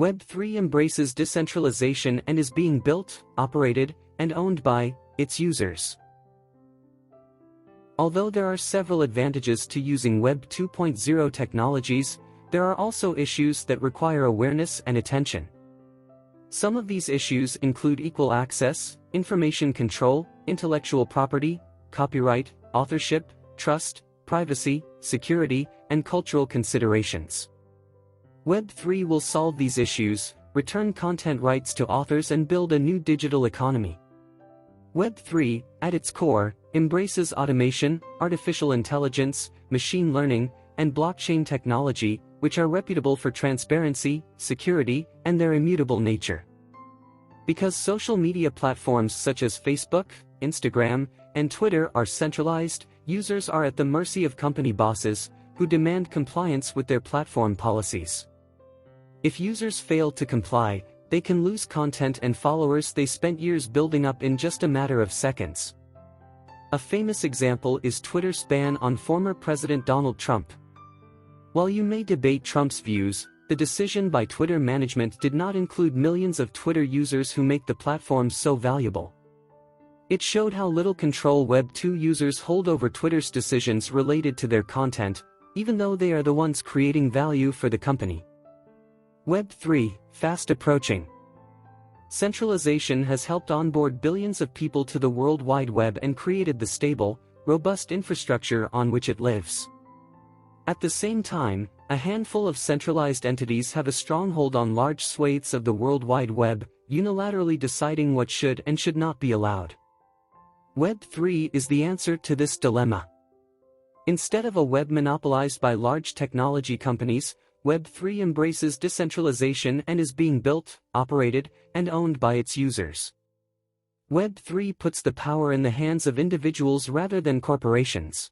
Web3 embraces decentralization and is being built, operated, and owned by its users. Although there are several advantages to using Web 2.0 technologies, there are also issues that require awareness and attention. Some of these issues include equal access, information control, intellectual property, copyright, authorship, trust, privacy, security, and cultural considerations. Web3 will solve these issues, return content rights to authors, and build a new digital economy. Web3, at its core, embraces automation, artificial intelligence, machine learning, and blockchain technology, which are reputable for transparency, security, and their immutable nature. Because social media platforms such as Facebook, Instagram, and Twitter are centralized, users are at the mercy of company bosses, who demand compliance with their platform policies. If users fail to comply, they can lose content and followers they spent years building up in just a matter of seconds. A famous example is Twitter's ban on former President Donald Trump. While you may debate Trump's views, the decision by Twitter management did not include millions of Twitter users who make the platform so valuable. It showed how little control Web2 users hold over Twitter's decisions related to their content, even though they are the ones creating value for the company. Web3, fast approaching. Centralization has helped onboard billions of people to the World Wide Web and created the stable, robust infrastructure on which it lives. At the same time, a handful of centralized entities have a stronghold on large swathes of the World Wide Web, unilaterally deciding what should and should not be allowed. Web3 is the answer to this dilemma. Instead of a web monopolized by large technology companies, Web3 embraces decentralization and is being built, operated, and owned by its users. Web3 puts the power in the hands of individuals rather than corporations.